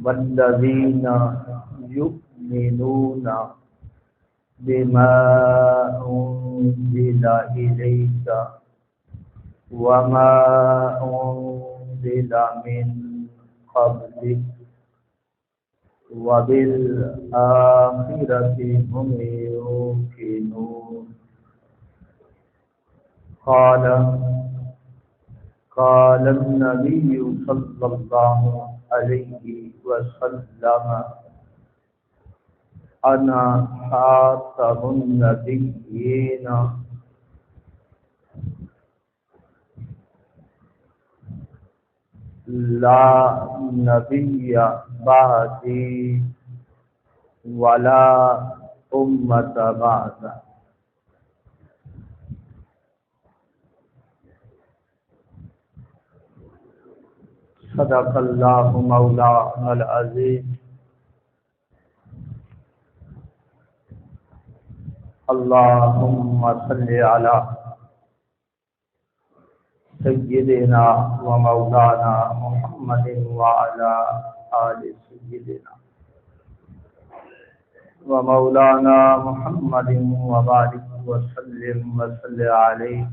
والذین یؤمنون بما انزل الیک وما انزل من قبلک وبالآخرة هم يوقنون قال النبي صلى الله عليه وسلم أنا خاتم النبيين لا نبي بعدي ولا أمة بعد. صدق اللہ مولانا العظیم. اللہم صلی علی سیدنا و مولانا محمد وعلی آل سیدنا و مولانا محمد وبارک وسلم وصلی علیہ.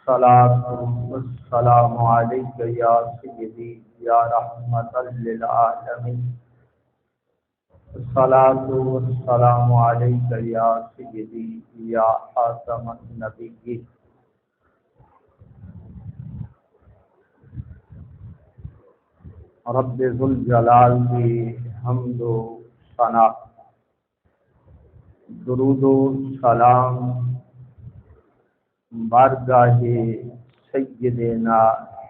صلاۃ والسلام علیک یا سیدی یا رحمت للعالمین. صلاۃ والسلام علیک یا سیدی یا خاتم النبیین. رب ذوالجلال کی حمد و ثنا، درود و سلام بارگاہ سیدنا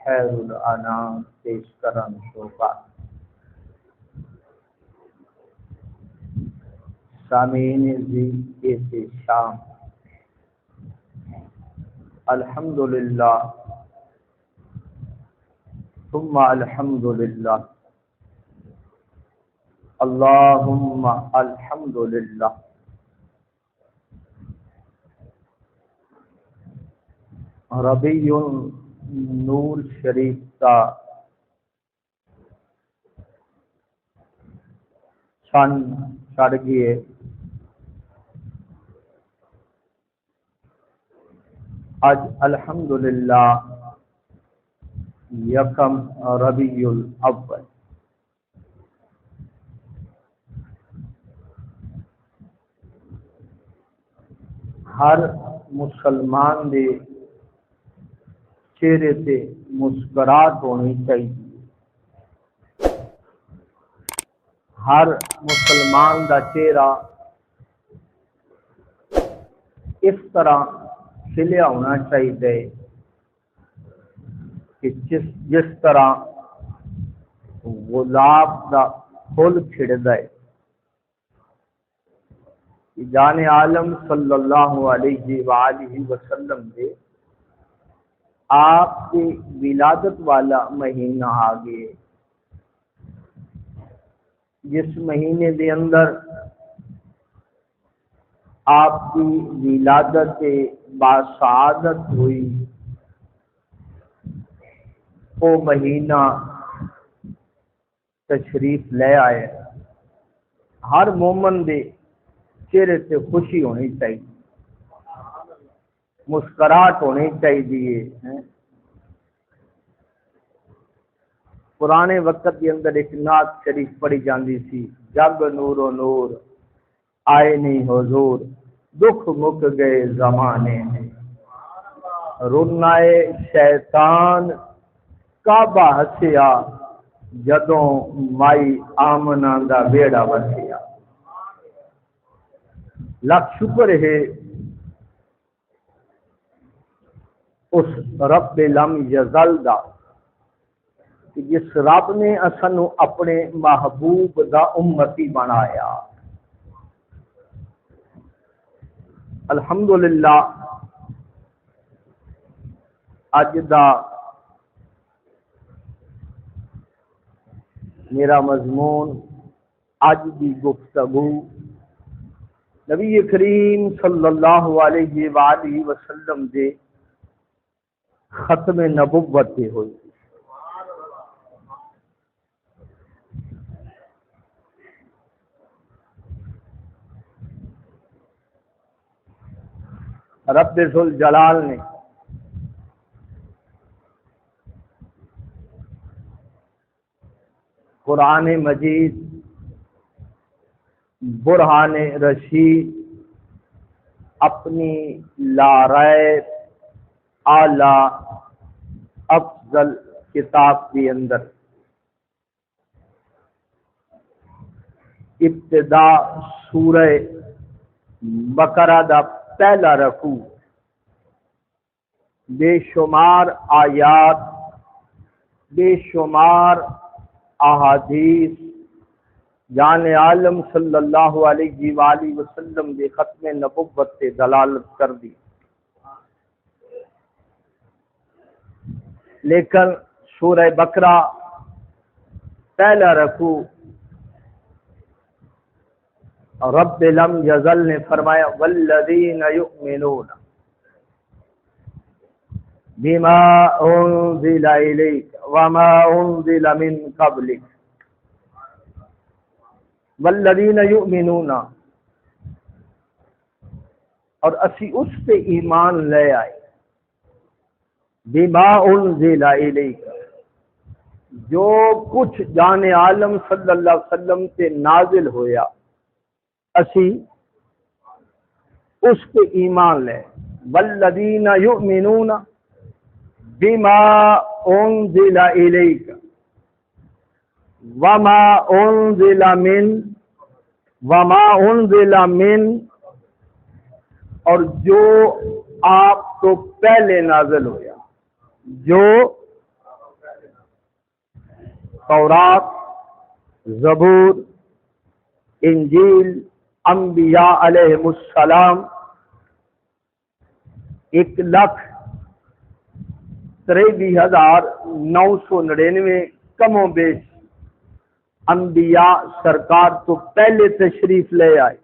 خیر الانام پیش کرن شوقا. سامعین زی شام، الحمدللہ ثم الحمدللہ، اللہم الحمدللہ. ربیع نور شریف کا چن چڑھ گئے. آج الحمدللہ یکم ربیع الاول. ہر مسلمان دے چہرے تے مسکراہٹ ہونی چاہیے. ہر مسلمان دا چہرہ اس طرح کھلیا ہونا چاہیے کہ جس طرح گلاب دا پھول کھڑدا ہے. جان عالم صلی اللہ علیہ وآلہ وسلم دے آپ کی ولادت والا مہینہ آ گئے، جس مہینے دے اندر آپ کی ولادت باسعادت ہوئی. وہ مہینہ تشریف لے آئے. ہر مومن دے چہرے سے خوشی ہونی چاہیے، مسکراہٹ ہونی چاہیے. پرانے وقت کے اندر ایک نعت شریف پڑھی جاندی سی، جگ نور و نور آئے نہیں حضور، دکھ مک گئے زمانے میں. رنائے شیطان کعبہ ہسیا، جدوں مائی آمنہ دا بیڑا وسیا. لاکھ شکر ہے اس رب لم یزل دا کہ جس رب نے اسانو اپنے محبوب دا امتی بنایا. الحمدللہ اج دا میرا مضمون، اج دی گفتگو نبی کریم صلی اللہ علیہ وآلہ وسلم دے ختم نبوت ہوئی. رب ذوالجلال نے قرآن مجید برہان رشید اپنی لا ریب اعلی افضل کتاب کے اندر ابتدا سورہ بقرہ دا پہلا رکوع بے شمار آیات بے شمار احادیث جان عالم صلی اللہ علیہ وآلہ وسلم دے ختم نبوت سے دلالت کر دی، لیکن سورہ بقرہ پہلا رکوع رب لم یزل نے فرمایا والذین یؤمنون بما انزل الیک وما انزل من قبلک والذین یؤمنون، اور اسی اس پہ ایمان لے آئے بما انزل الیک، جو کچھ جان عالم صلی اللہ علیہ وسلم سے نازل ہویا اسی اس پہ ایمان لے، والذین یؤمنون بما انزل الیک وما انزل من، اور جو آپ کو پہلے نازل ہویا، جو تورات، زبور، انجیل، انبیاء علیہم السلام 1,93,999 کم و بیش انبیاء سرکار تو پہلے تشریف لے آئے،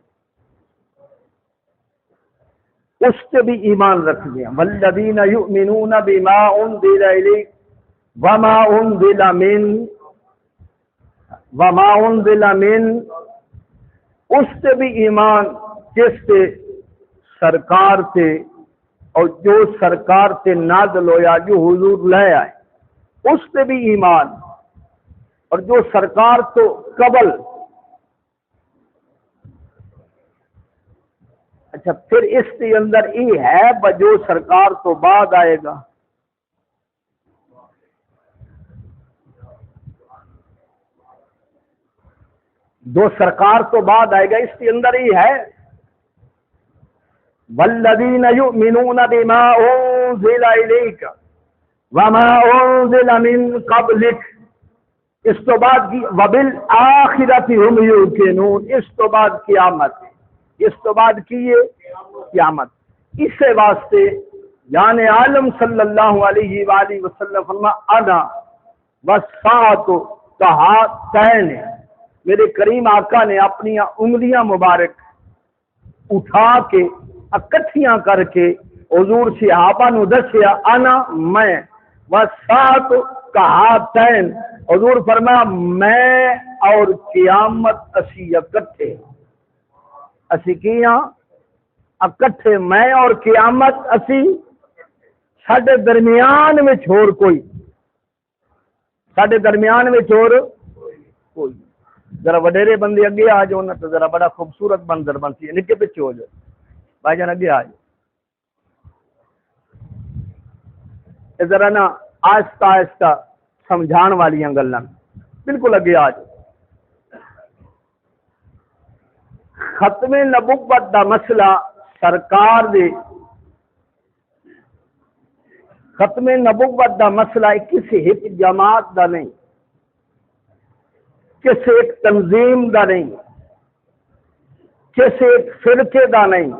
اس پہ بھی ایمان رکھ دیا، والذین یؤمنون بما انزل الیک وما انزل من، اس پہ بھی ایمان جس پہ سرکار سے اور جو سرکار سے نازل ہویا، جو حضور لے آئے اس پہ بھی ایمان، اور جو سرکار تو قبل، اچھا پھر اس کے اندر یہ ہے جو سرکار تو بعد آئے گا، جو سرکار تو بعد آئے گا، اس کے اندر ہی ہے والذین یؤمنون بما انزل الیک وما انزل من قبلک، اس تو بعد کی وبالآخرۃ هم یوقنون، اس تو بعد قیامت، اس تو بعد کی یہ قیامت، اس واسطے جان عالم صلی اللہ علیہ وآلہ وسلم فرما انا والساعۃ کہاتین، میرے کریم آقا نے اپنی انگلیاں مبارک اٹھا کے اکٹھیاں کر کے حضور صحابہ نو دسیا، انا میں، والساعۃ کہاتین، حضور فرمایا میں اور قیامت اسی اکٹھے، اسی کیاں اکٹھے، میں اور قیامت اسی، ساڈے درمیان میں چھوڑ کوئی، ساڈے درمیان میں چھوڑ کوئی، ذرا وڈیرے بندے اگے آ جاؤ نا تو ذرا بڑا خوبصورت منظر بنتی ہے، نکے پیچھے ہو جاؤ، بھائی جان اگے آ جاؤ، ذرا نا آہستہ آہستہ سمجھان والیاں گلاں بالکل اگے آ جاؤ۔ ختم نبوت دا مسئلہ سرکار دے، ختم نبوت دا مسئلہ کسی ایک جماعت دا نہیں، کسی ایک تنظیم دا نہیں، کسی ایک فرقے دا نہیں،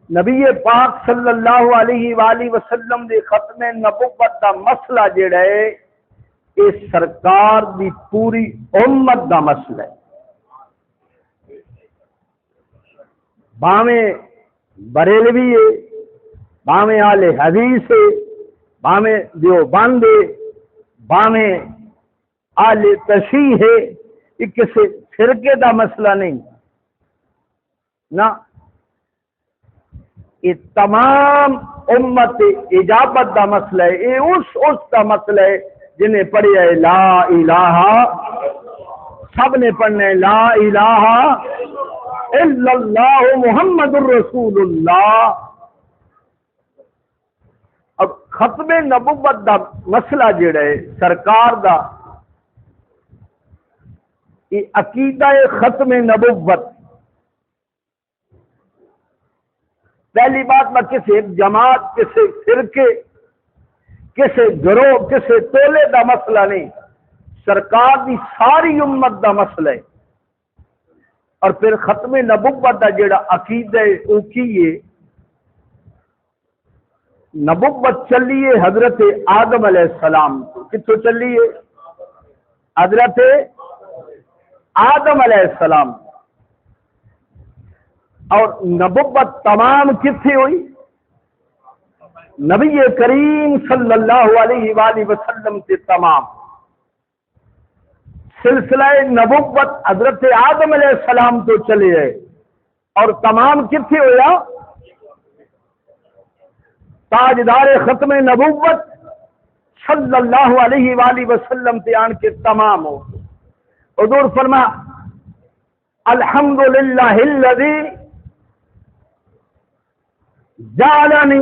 نبی پاک صلی اللہ علیہ وآلہ وسلم دے ختم نبوت دا مسئلہ جڑا ہے یہ سرکار دی پوری امت دا مسئلہ ہے، باویں بریلوی ہے، باویں آل حدیث ہے، باویں دیوبند ہے، باویں آل تشیع ہے، یہ کسی فرقے دا مسئلہ نہیں نہ، یہ تمام امت اجابت دا مسئلہ ہے، یہ اس کا مسئلہ ہے جنہیں پڑھیا ہے لا الہ، سب نے پڑھنا ہے لا الہ الا اللہ محمد الرسول اللہ۔ اب ختم نبوت دا مسئلہ جڑا ہے سرکار دا، یہ عقیدہ ختم نبوت، پہلی بات میں کسی ایک جماعت، کسی فرقے، کسی گروہ، کسی ٹولے دا مسئلہ نہیں، سرکار دی ساری امت دا مسئلہ ہے۔ اور پھر ختم نبوت دا جڑا عقیدہ ہے وہ کی ہے؟ نبوت چلیے حضرت آدم علیہ السلام کو، کتوں چلیے؟ حضرت آدم علیہ السلام، اور نبوت تمام کتنے ہوئی؟ نبی کریم صلی اللہ علیہ وآلہ وسلم سے تمام۔ سلسلہ نبوت حضرت آدم علیہ السلام تو چلے ہے، اور تمام کتنے ہویا؟ تاجدار ختم نبوت صلی اللہ علیہ وآلہ وسلم سے آن کے تمام ہو۔ حضور فرما الحمدللہ الذی جعلنی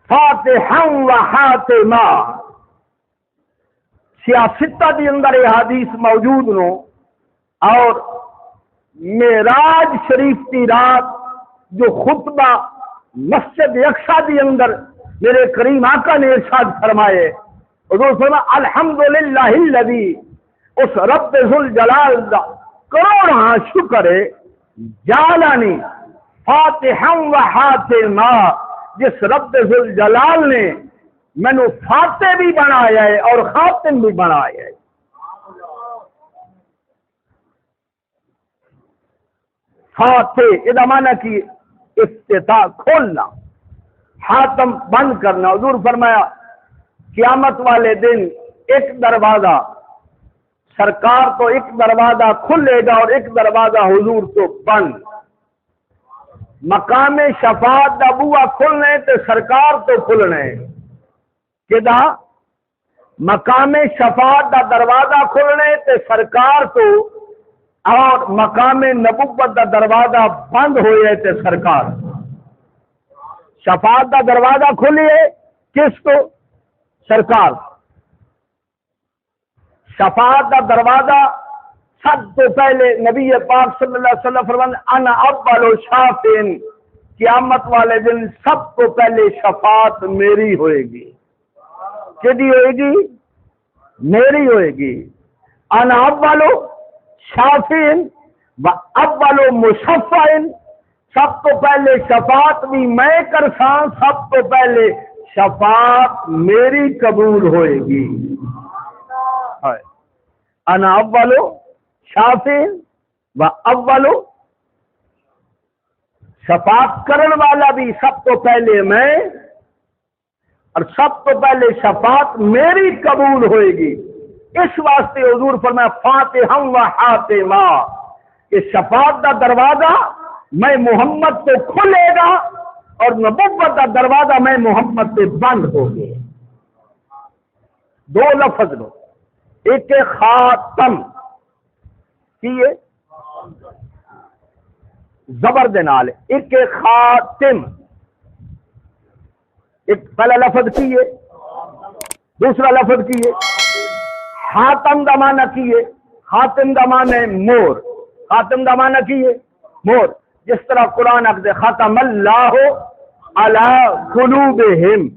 فاتحا و حاتما۔ سیاستہ دی اندر یہ حدیث موجود نو، اور معراج شریف کی رات جو خطبہ مسجد یکساں دی اندر میرے کریم آقا نے ارشاد فرمائے، حضور فرمایا الحمدللہ الذی، اس رب ذوالجلال دا کروڑاں شکر ہے، جعلنی فاتحا و حاتما، جس رب ذوالجلال نے مینو فاتح بھی بنایا ہے اور خاتم بھی بنایا ہے۔ فاتح یہ معنی کی افتتاح کھولنا، حاتم بند کرنا۔ حضور فرمایا قیامت والے دن ایک دروازہ سرکار تو ایک دروازہ کھلے گا اور ایک دروازہ حضور تو بند۔ مقام شفاعت دا بوا کھلنے تے سرکار تو کھلنے، کدا مقام شفاعت دا دروازہ کھلنے تے سرکار تو، اور مقام نبوت دا دروازہ بند ہوئے تے سرکار۔ شفاعت دا دروازہ کھلیے کس کو؟ سرکار۔ شفاعت دا دروازہ سب تو پہلے نبی پاک صلی اللہ علیہ وسلم فرماتے انا اول شافعین، قیامت والے دن سب تو پہلے شفاعت میری ہوئے گی۔ کدی ہوئے گی؟ میری ہوئے گی۔ انا اول شافعین و اول مشفعین، سب تو پہلے شفاعت بھی میں کرساں، سب تو پہلے شفاعت میری قبول ہوئے گی۔ انا اول شافعین و اول، شفاعت کرن والا بھی سب تو پہلے میں، اور سب تو پہلے شفاعت میری قبول ہوئے گی۔ اس واسطے حضور فرمایا فاتحا و حاتما، کہ شفاعت دا دروازہ میں محمد تو کھلے گا اور نبوت دا دروازہ میں محمد سے بند ہو گیا۔ دو لفظ لو، ایک خاتم کیے زبر دے نال، ایک خاتم، ایک پہلا لفظ کیے، دوسرا لفظ کیے۔ خاتم دا معنی کیے، خاتم دا معنی مور، خاتم دا معنی کیے مور، جس طرح قرآن اکدے ختم اللہ علی قلوبہم،